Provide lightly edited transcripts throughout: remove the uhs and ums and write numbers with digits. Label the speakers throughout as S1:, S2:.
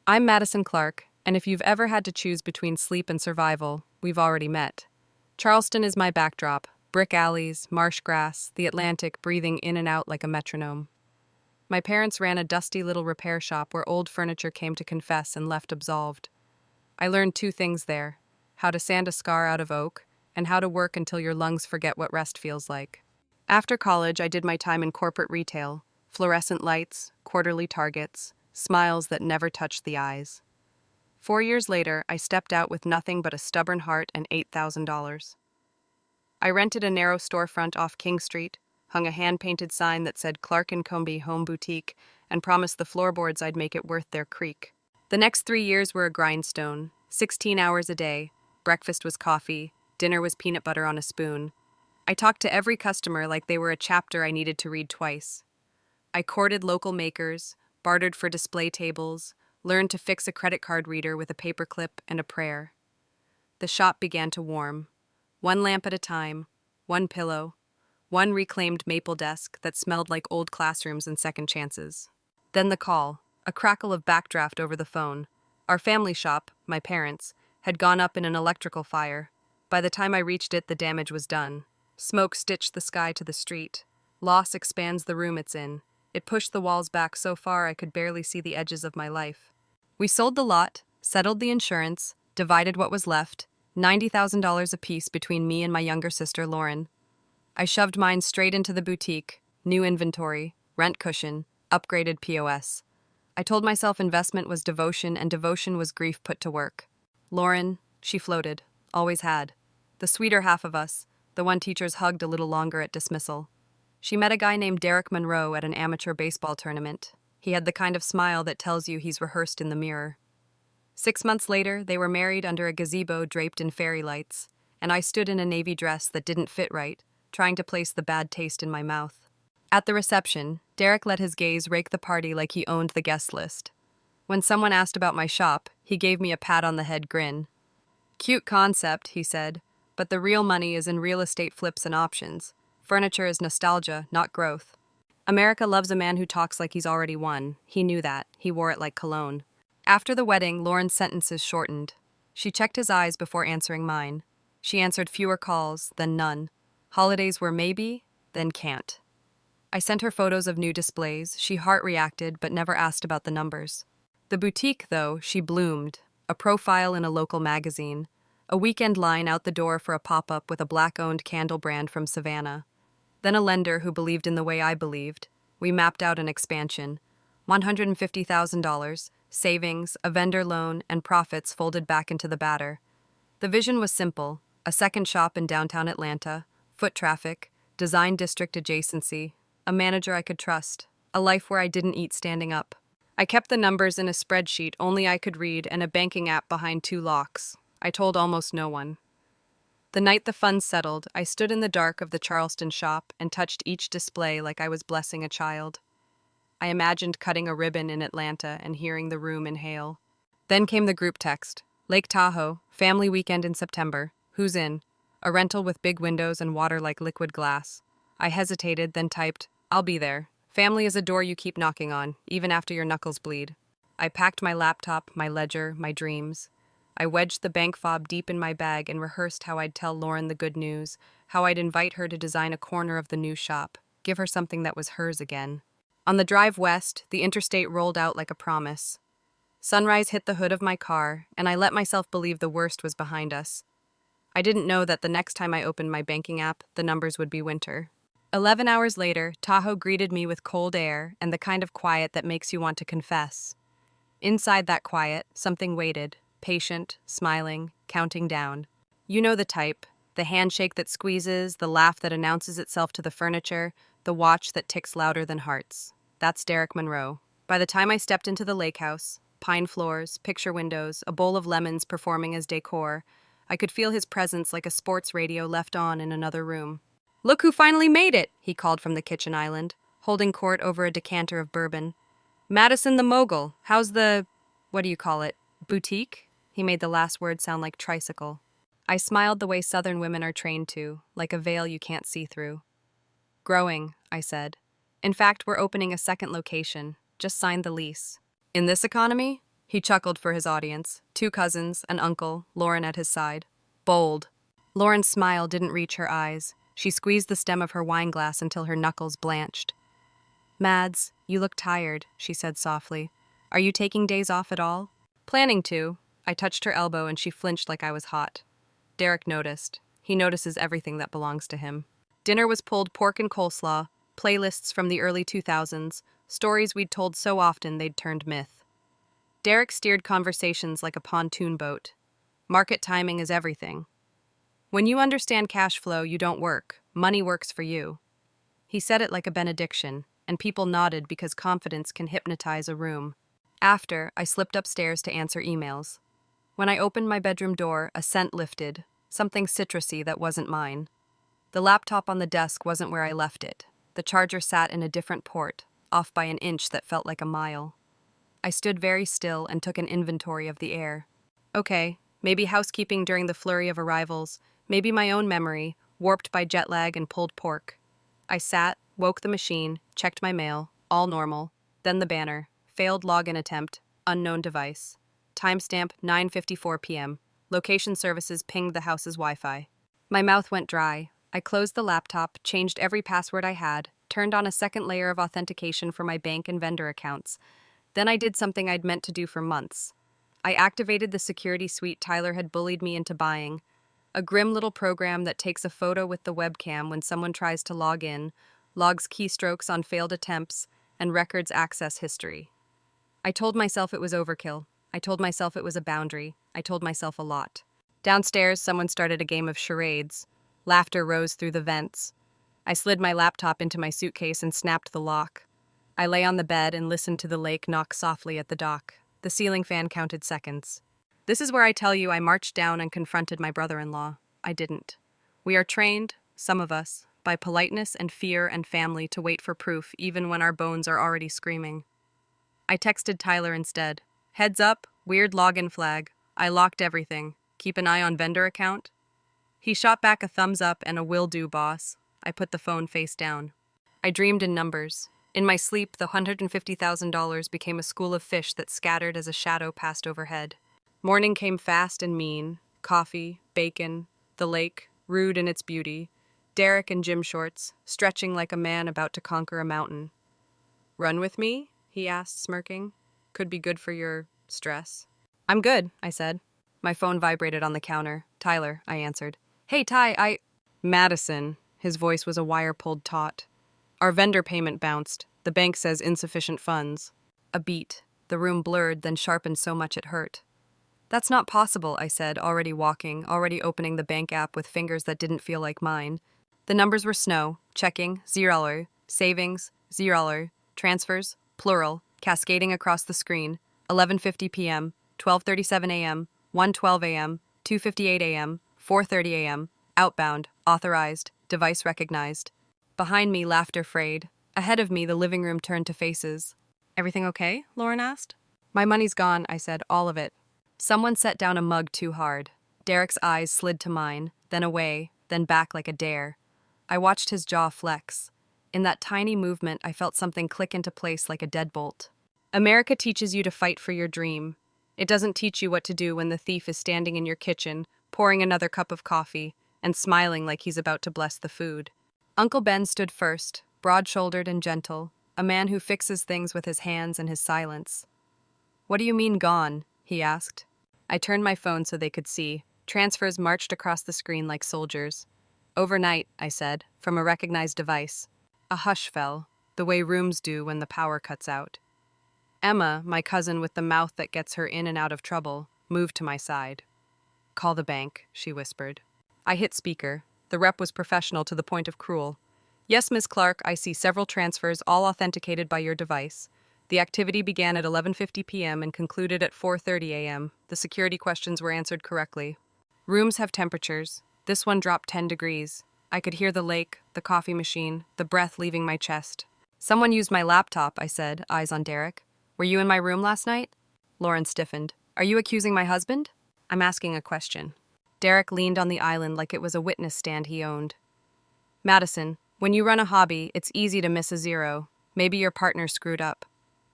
S1: I'm Madison Clarke, and if you've ever had to choose between sleep and survival, we've already met. Charleston is my backdrop: brick alleys, marsh grass, the Atlantic breathing in and out like a metronome. My parents ran a dusty little repair shop where old furniture came to confess and left absolved. I learned two things there: how to sand a scar out of oak, and how to work until your lungs forget what rest feels like. After college, I did my time in corporate retail: fluorescent lights, quarterly targets, smiles that never touched the eyes. 4 years later, I stepped out with nothing but a stubborn heart and $8,000. I rented a narrow storefront off King Street, hung a hand-painted sign that said Clark and Comby Home Boutique, and promised the floorboards I'd make it worth their creak. The next 3 years were a grindstone: 16 hours a day. Breakfast was coffee, dinner was peanut butter on a spoon. I talked to every customer like they were a chapter I needed to read twice. I courted local makers, bartered for display tables, learned to fix a credit card reader with a paperclip and a prayer. The shop began to warm. One lamp at a time, one pillow, one reclaimed maple desk that smelled like old classrooms and second chances. Then the call, a crackle of backdraft over the phone. Our family shop, my parents', had gone up in an electrical fire. By the time I reached it, the damage was done. Smoke stitched the sky to the street. Loss expands the room it's in. It pushed the walls back so far I could barely see the edges of my life. We sold the lot, settled the insurance, divided what was left, $90,000 apiece between me and my younger sister, Lauren. I shoved mine straight into the boutique: new inventory, rent cushion, upgraded POS. I told myself investment was devotion and devotion was grief put to work. Lauren, she floated, always had. The sweeter half of us, the one teachers hugged a little longer at dismissal. She met a guy named Derek Monroe at an amateur baseball tournament. He had the kind of smile that tells you he's rehearsed in the mirror. 6 months later, they were married under a gazebo draped in fairy lights, and I stood in a navy dress that didn't fit right, trying to place the bad taste in my mouth. At the reception, Derek let his gaze rake the party like he owned the guest list. When someone asked about my shop, he gave me a pat-on-the-head grin. "Cute concept," he said, "but the real money is in real estate flips and options. Furniture is nostalgia, not growth." America loves a man who talks like he's already won. He knew that. He wore it like cologne. After the wedding, Lauren's sentences shortened. She checked his eyes before answering mine. She answered fewer calls, then none. Holidays were maybe, then can't. I sent her photos of new displays. She heart-reacted, but never asked about the numbers. The boutique, though, she bloomed. A profile in a local magazine. A weekend line out the door for a pop-up with a black-owned candle brand from Savannah. Then a lender who believed in the way I believed. We mapped out an expansion. $150,000, savings, a vendor loan, and profits folded back into the batter. The vision was simple: a second shop in downtown Atlanta, foot traffic, design district adjacency, a manager I could trust, a life where I didn't eat standing up. I kept the numbers in a spreadsheet only I could read and a banking app behind two locks. I told almost no one. The night the funds settled, I stood in the dark of the Charleston shop and touched each display like I was blessing a child. I imagined cutting a ribbon in Atlanta and hearing the room inhale. Then came the group text: Lake Tahoe, family weekend in September. Who's in? A rental with big windows and water like liquid glass. I hesitated, then typed, "I'll be there. Family is a door you keep knocking on, even after your knuckles bleed." I packed my laptop, my ledger, my dreams. I wedged the bank fob deep in my bag and rehearsed how I'd tell Lauren the good news, how I'd invite her to design a corner of the new shop, give her something that was hers again. On the drive west, the interstate rolled out like a promise. Sunrise hit the hood of my car, and I let myself believe the worst was behind us. I didn't know that the next time I opened my banking app, the numbers would be winter. 11 hours later, Tahoe greeted me with cold air and the kind of quiet that makes you want to confess. Inside that quiet, something waited, patient, smiling, counting down. You know the type: the handshake that squeezes, the laugh that announces itself to the furniture, the watch that ticks louder than hearts. That's Derek Monroe. By the time I stepped into the lake house, pine floors, picture windows, a bowl of lemons performing as decor, I could feel his presence like a sports radio left on in another room. "Look who finally made it," he called from the kitchen island, holding court over a decanter of bourbon. "Madison the mogul, how's the, what do you call it, boutique?" He made the last word sound like tricycle. I smiled the way Southern women are trained to, like a veil you can't see through. "Growing," I said. "In fact, we're opening a second location. Just signed the lease." "In this economy?" He chuckled for his audience. 2 cousins, an uncle, Lauren at his side. Bold. Lauren's smile didn't reach her eyes. She squeezed the stem of her wineglass until her knuckles blanched. Mads, you look tired, she said softly. Are you taking days off at all? Planning to. I touched her elbow and she flinched like I was hot. Derek noticed. He notices everything that belongs to him. Dinner was pulled pork and coleslaw, playlists from the early 2000s, stories we'd told so often they'd turned myth. Derek steered conversations like a pontoon boat. Market timing is everything. When you understand cash flow, you don't work. Money works for you. He said it like a benediction, and people nodded because confidence can hypnotize a room. After, I slipped upstairs to answer emails. When I opened my bedroom door, a scent lifted, something citrusy that wasn't mine. The laptop on the desk wasn't where I left it. The charger sat in a different port, off by an inch that felt like a mile. I stood very still and took an inventory of the air. Okay, maybe housekeeping during the flurry of arrivals, maybe my own memory, warped by jet lag and pulled pork. I sat, woke the machine, checked my mail, all normal, then the banner, failed login attempt, unknown device. Timestamp 9:54 p.m. Location services pinged the house's Wi-Fi. My mouth went dry. I closed the laptop, changed every password I had, turned on a second layer of authentication for my bank and vendor accounts. Then I did something I'd meant to do for months. I activated the security suite Tyler had bullied me into buying, a grim little program that takes a photo with the webcam when someone tries to log in, logs keystrokes on failed attempts, and records access history. I told myself it was overkill. I told myself it was a boundary. I told myself a lot. Downstairs, someone started a game of charades. Laughter rose through the vents. I slid my laptop into my suitcase and snapped the lock. I lay on the bed and listened to the lake knock softly at the dock. The ceiling fan counted seconds. This is where I tell you I marched down and confronted my brother-in-law. I didn't. We are trained, some of us, by politeness and fear and family to wait for proof even when our bones are already screaming. I texted Tyler instead. Heads up, weird login flag. I locked everything. Keep an eye on vendor account. He shot back a thumbs up and a will do, boss. I put the phone face down. I dreamed in numbers. In my sleep, the $150,000 became a school of fish that scattered as a shadow passed overhead. Morning came fast and mean. Coffee, bacon, the lake, rude in its beauty. Derek in gym shorts, stretching like a man about to conquer a mountain. Run with me? He asked, smirking. Could be good for your stress. I'm good, I said. My phone vibrated on the counter. Tyler, I answered. Hey, Ty, Madison. His voice was a wire-pulled taut. Our vendor payment bounced. The bank says insufficient funds. A beat. The room blurred, then sharpened so much it hurt. That's not possible, I said, already walking, already opening the bank app with fingers that didn't feel like mine. The numbers were snow, checking, $0, savings, $0, transfers, plural, cascading across the screen, 11:50 p.m., 12:37 a.m., 1:12 a.m., 2:58 a.m., 4:30 a.m., outbound, authorized, device recognized. Behind me, laughter frayed. Ahead of me, the living room turned to faces. Everything okay? Lauren asked. My money's gone, I said, all of it. Someone set down a mug too hard. Derek's eyes slid to mine, then away, then back like a dare. I watched his jaw flex. In that tiny movement, I felt something click into place like a deadbolt. America teaches you to fight for your dream. It doesn't teach you what to do when the thief is standing in your kitchen, pouring another cup of coffee, and smiling like he's about to bless the food. Uncle Ben stood first, broad-shouldered and gentle, a man who fixes things with his hands and his silence. What do you mean gone? He asked. I turned my phone so they could see. Transfers marched across the screen like soldiers. Overnight, I said, from a recognized device. A hush fell, the way rooms do when the power cuts out. Emma, my cousin with the mouth that gets her in and out of trouble, moved to my side. Call the bank, she whispered. I hit speaker. The rep was professional to the point of cruel. Yes, Ms. Clarke, I see several transfers, all authenticated by your device. The activity began at 11:50 p.m. and concluded at 4:30 a.m. The security questions were answered correctly. Rooms have temperatures. This one dropped 10 degrees. I could hear the lake, the coffee machine, the breath leaving my chest. Someone used my laptop, I said, eyes on Derek. Were you in my room last night? Lauren stiffened. Are you accusing my husband? I'm asking a question. Derek leaned on the island like it was a witness stand he owned. Madison, when you run a hobby, it's easy to miss a zero. Maybe your partner screwed up.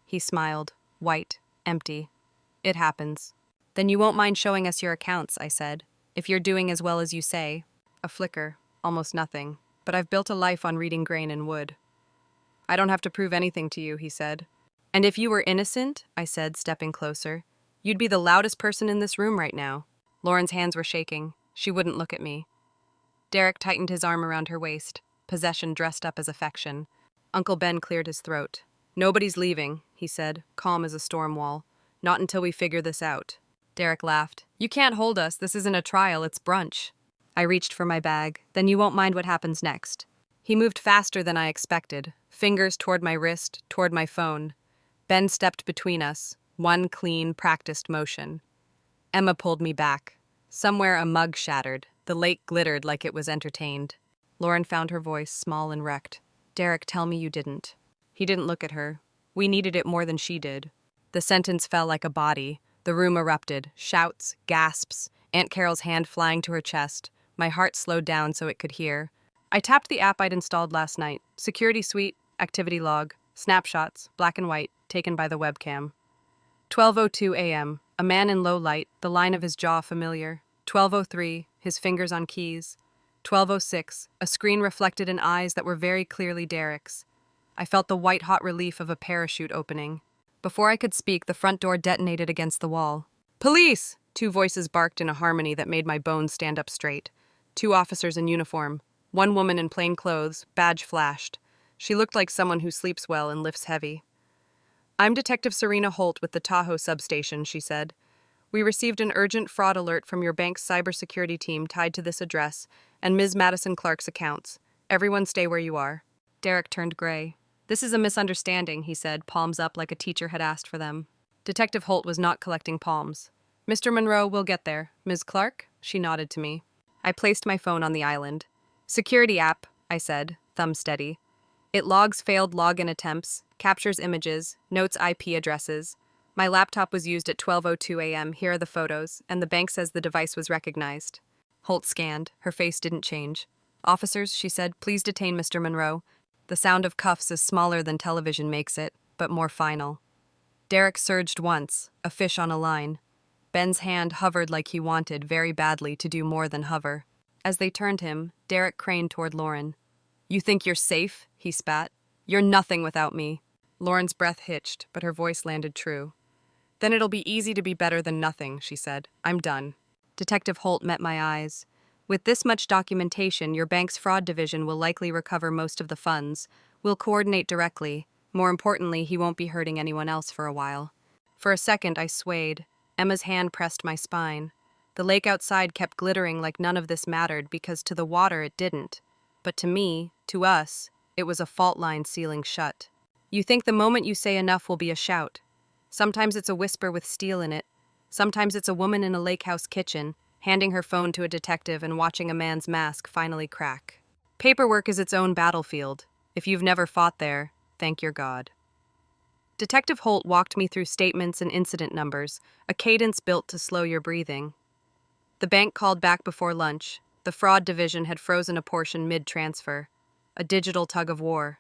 S1: He smiled, white, empty. It happens. Then you won't mind showing us your accounts, I said. If you're doing as well as you say. A flicker, almost nothing. But I've built a life on reading grain and wood. I don't have to prove anything to you, he said. And if you were innocent, I said, stepping closer, you'd be the loudest person in this room right now. Lauren's hands were shaking. She wouldn't look at me. Derek tightened his arm around her waist, possession dressed up as affection. Uncle Ben cleared his throat. Nobody's leaving, he said, calm as a storm wall. Not until we figure this out. Derek laughed. You can't hold us. This isn't a trial, it's brunch. I reached for my bag. Then you won't mind what happens next. He moved faster than I expected, fingers toward my wrist, toward my phone. Ben stepped between us, one clean, practiced motion. Emma pulled me back. Somewhere a mug shattered. The lake glittered like it was entertained. Lauren found her voice small and wrecked. Derek, tell me you didn't. He didn't look at her. We needed it more than she did. The sentence fell like a body. The room erupted. Shouts, gasps, Aunt Carol's hand flying to her chest. My heart slowed down so it could hear. I tapped the app I'd installed last night. Security suite, activity log, snapshots, black and white, taken by the webcam. 12:02 a.m. A man in low light, the line of his jaw familiar. 12:03, his fingers on keys. 12:06, a screen reflected in eyes that were very clearly Derek's. I felt the white-hot relief of a parachute opening. Before I could speak, the front door detonated against the wall. Police! Two voices barked in a harmony that made my bones stand up straight. Two officers in uniform. One woman in plain clothes, badge flashed. She looked like someone who sleeps well and lifts heavy. I'm Detective Serena Holt with the Tahoe substation, she said. We received an urgent fraud alert from your bank's cybersecurity team tied to this address and Ms. Madison Clarke's accounts. Everyone stay where you are. Derek turned gray. This is a misunderstanding, he said, palms up like a teacher had asked for them. Detective Holt was not collecting palms. Mr. Monroe, we'll get there. Ms. Clarke? She nodded to me. I placed my phone on the island. Security app, I said, thumb steady. It logs failed login attempts, captures images, notes IP addresses. My laptop was used at 12:02 a.m. Here are the photos, and the bank says the device was recognized. Holt scanned. Her face didn't change. Officers, she said, please detain Mr. Monroe. The sound of cuffs is smaller than television makes it, but more final. Derek surged once, a fish on a line. Ben's hand hovered like he wanted, very badly, to do more than hover. As they turned him, Derek craned toward Lauren. You think you're safe? He spat. You're nothing without me. Lauren's breath hitched, but her voice landed true. Then it'll be easy to be better than nothing, she said. I'm done. Detective Holt met my eyes. With this much documentation, your bank's fraud division will likely recover most of the funds. We'll coordinate directly. More importantly, he won't be hurting anyone else for a while. For a second, I swayed. Emma's hand pressed my spine. The lake outside kept glittering like none of this mattered because to the water it didn't. But to me, to us, it was a fault line sealing shut. You think the moment you say enough will be a shout. Sometimes it's a whisper with steel in it. Sometimes it's a woman in a lake house kitchen, handing her phone to a detective and watching a man's mask finally crack. Paperwork is its own battlefield. If you've never fought there, thank your God. Detective Holt walked me through statements and incident numbers, a cadence built to slow your breathing. The bank called back before lunch. The fraud division had frozen a portion mid-transfer. A digital tug-of-war.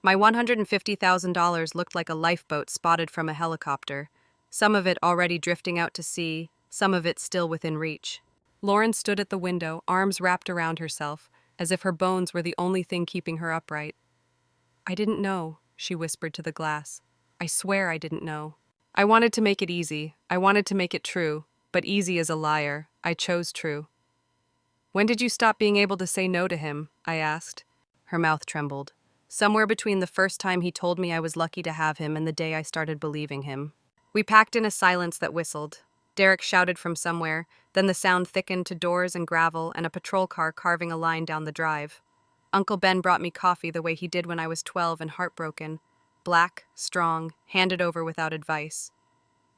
S1: My $150,000 looked like a lifeboat spotted from a helicopter, some of it already drifting out to sea, some of it still within reach. Lauren stood at the window, arms wrapped around herself, as if her bones were the only thing keeping her upright. I didn't know, she whispered to the glass. I swear I didn't know. I wanted to make it easy. I wanted to make it true. But easy is a liar. I chose true. When did you stop being able to say no to him? I asked. Her mouth trembled. Somewhere between the first time he told me I was lucky to have him and the day I started believing him. We packed in a silence that whistled. Derek shouted from somewhere, then the sound thickened to doors and gravel and a patrol car carving a line down the drive. Uncle Ben brought me coffee the way he did when I was 12 and heartbroken. Black, strong, handed over without advice.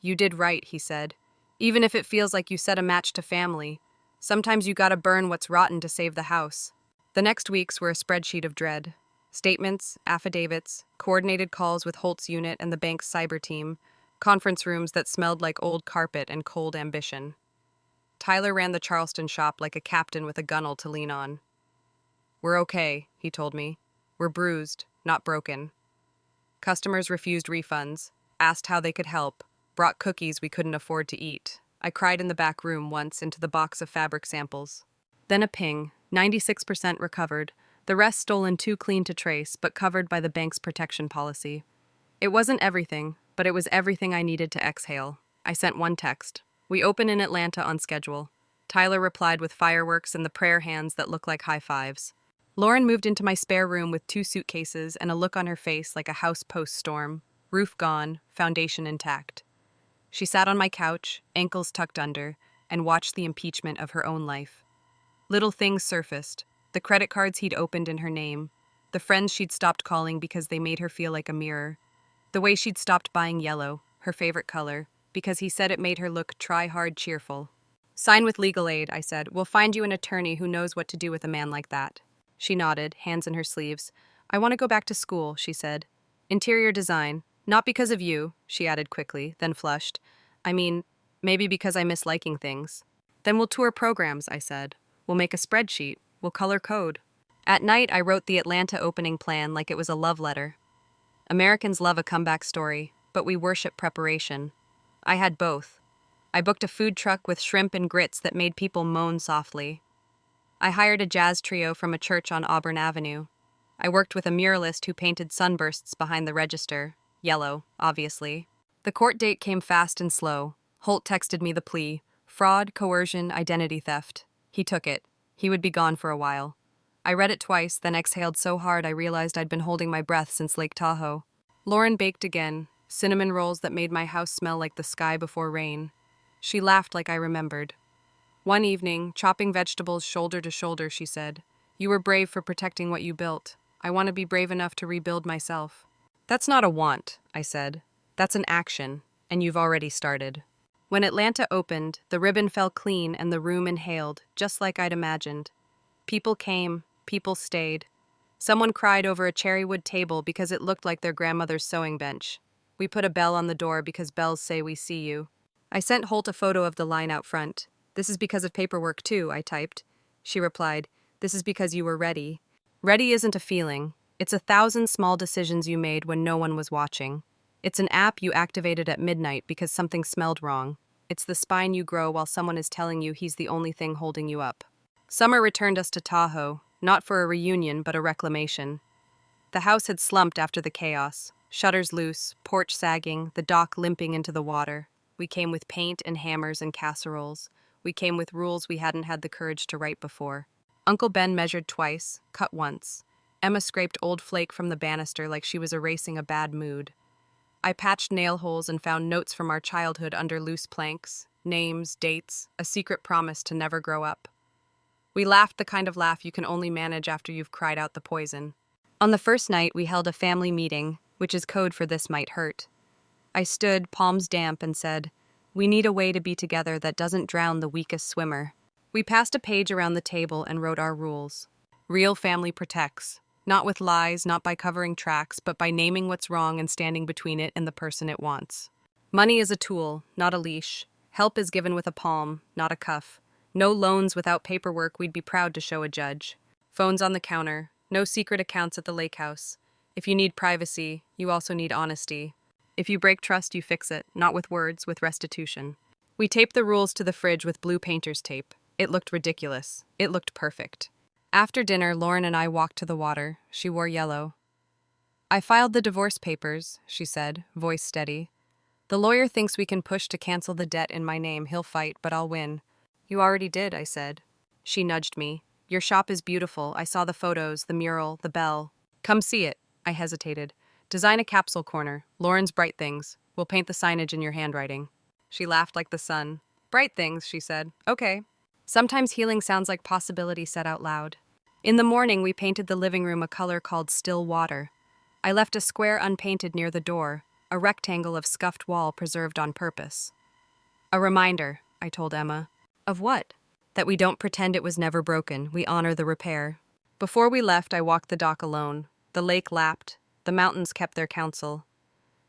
S1: You did right, he said. Even if it feels like you set a match to family, sometimes you gotta burn what's rotten to save the house. The next weeks were a spreadsheet of dread. Statements, affidavits, coordinated calls with Holt's unit and the bank's cyber team, conference rooms that smelled like old carpet and cold ambition. Tyler ran the Charleston shop like a captain with a gunnel to lean on. We're okay, he told me. We're bruised, not broken. Customers refused refunds, asked how they could help, brought cookies we couldn't afford to eat. I cried in the back room once into the box of fabric samples. Then a ping, 96% recovered, the rest stolen too clean to trace, but covered by the bank's protection policy. It wasn't everything, but it was everything I needed to exhale. I sent one text. We open in Atlanta on schedule. Tyler replied with fireworks and the prayer hands that look like high fives. Lauren moved into my spare room with 2 suitcases and a look on her face like a house post-storm. Roof gone, foundation intact. She sat on my couch, ankles tucked under, and watched the impeachment of her own life. Little things surfaced. The credit cards he'd opened in her name. The friends she'd stopped calling because they made her feel like a mirror. The way she'd stopped buying yellow, her favorite color, because he said it made her look try-hard cheerful. Sign with legal aid, I said. We'll find you an attorney who knows what to do with a man like that. She nodded, hands in her sleeves. I want to go back to school, she said. Interior design. Not because of you, she added quickly, then flushed. I mean, maybe because I miss liking things. Then we'll tour programs, I said. We'll make a spreadsheet. We'll color code. At night, I wrote the Atlanta opening plan like it was a love letter. Americans love a comeback story, but we worship preparation. I had both. I booked a food truck with shrimp and grits that made people moan softly. I hired a jazz trio from a church on Auburn Avenue. I worked with a muralist who painted sunbursts behind the register. Yellow, obviously. The court date came fast and slow. Holt texted me the plea. Fraud, coercion, identity theft. He took it. He would be gone for a while. I read it twice, then exhaled so hard I realized I'd been holding my breath since Lake Tahoe. Lauren baked again, cinnamon rolls that made my house smell like the sky before rain. She laughed like I remembered. One evening, chopping vegetables shoulder to shoulder, she said, "You were brave for protecting what you built. I want to be brave enough to rebuild myself." That's not a want, I said. That's an action, and you've already started. When Atlanta opened, the ribbon fell clean and the room inhaled, just like I'd imagined. People came, people stayed. Someone cried over a cherrywood table because it looked like their grandmother's sewing bench. We put a bell on the door because bells say we see you. I sent Holt a photo of the line out front. This is because of paperwork too, I typed. She replied, this is because you were ready. Ready isn't a feeling. It's 1,000 small decisions you made when no one was watching. It's an app you activated at midnight because something smelled wrong. It's the spine you grow while someone is telling you he's the only thing holding you up. Summer returned us to Tahoe, not for a reunion but a reclamation. The house had slumped after the chaos. Shutters loose, porch sagging, the dock limping into the water. We came with paint and hammers and casseroles. We came with rules we hadn't had the courage to write before. Uncle Ben measured twice, cut once. Emma scraped old flake from the banister like she was erasing a bad mood. I patched nail holes and found notes from our childhood under loose planks, names, dates, a secret promise to never grow up. We laughed the kind of laugh you can only manage after you've cried out the poison. On the first night, we held a family meeting, which is code for this might hurt. I stood, palms damp, and said, we need a way to be together that doesn't drown the weakest swimmer. We passed a page around the table and wrote our rules. Real family protects. Not with lies, not by covering tracks, but by naming what's wrong and standing between it and the person it wants. Money is a tool, not a leash. Help is given with a palm, not a cuff. No loans without paperwork we'd be proud to show a judge. Phones on the counter. No secret accounts at the lake house. If you need privacy, you also need honesty. If you break trust, you fix it, not with words, with restitution. We taped the rules to the fridge with blue painter's tape. It looked ridiculous. It looked perfect. After dinner, Lauren and I walked to the water. She wore yellow. I filed the divorce papers, she said, voice steady. The lawyer thinks we can push to cancel the debt in my name. He'll fight, but I'll win. You already did, I said. She nudged me. Your shop is beautiful. I saw the photos, the mural, the bell. Come see it. I hesitated. Design a capsule corner. Lauren's Bright Things. We'll paint the signage in your handwriting. She laughed like the sun. Bright Things, she said. Okay. Sometimes healing sounds like possibility said out loud. In the morning, we painted the living room a color called still water. I left a square unpainted near the door, a rectangle of scuffed wall preserved on purpose. A reminder, I told Emma. Of what? That we don't pretend it was never broken. We honor the repair. Before we left, I walked the dock alone. The lake lapped. The mountains kept their counsel.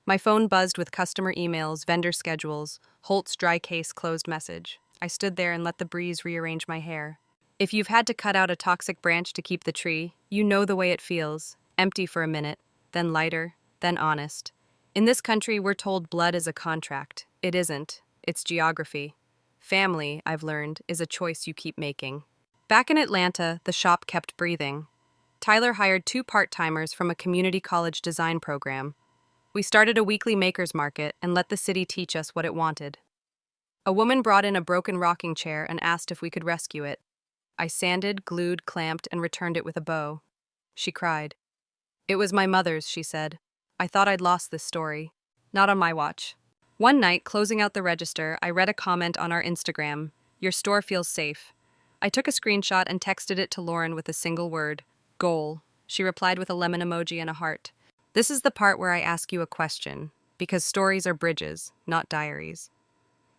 S1: My phone buzzed with customer emails, vendor schedules, Holt's dry case closed message. I stood there and let the breeze rearrange my hair. If you've had to cut out a toxic branch to keep the tree, you know the way it feels. Empty for a minute, then lighter, then honest. In this country, we're told blood is a contract. It isn't. It's geography. Family, I've learned, is a choice you keep making. Back in Atlanta, the shop kept breathing. Tyler hired 2 part-timers from a community college design program. We started a weekly makers market and let the city teach us what it wanted. A woman brought in a broken rocking chair and asked if we could rescue it. I sanded, glued, clamped, and returned it with a bow. She cried. It was my mother's, she said. I thought I'd lost this story. Not on my watch. One night, closing out the register, I read a comment on our Instagram. Your store feels safe. I took a screenshot and texted it to Lauren with a single word. Goal. She replied with a lemon emoji and a heart. This is the part where I ask you a question, because stories are bridges, not diaries.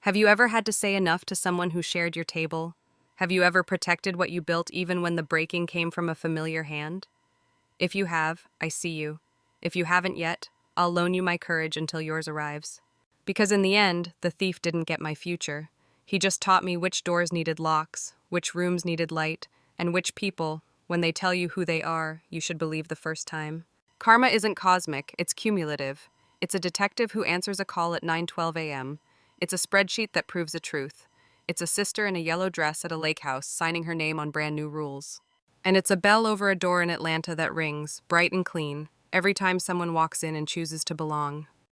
S1: Have you ever had to say enough to someone who shared your table? Have you ever protected what you built even when the breaking came from a familiar hand? If you have, I see you. If you haven't yet, I'll loan you my courage until yours arrives. Because in the end, the thief didn't get my future. He just taught me which doors needed locks, which rooms needed light, and which people, when they tell you who they are, you should believe the first time. Karma isn't cosmic, it's cumulative. It's a detective who answers a call at 9:12 a.m. It's a spreadsheet that proves a truth. It's a sister in a yellow dress at a lake house signing her name on brand new rules. And it's a bell over a door in Atlanta that rings, bright and clean, every time someone walks in and chooses to belong.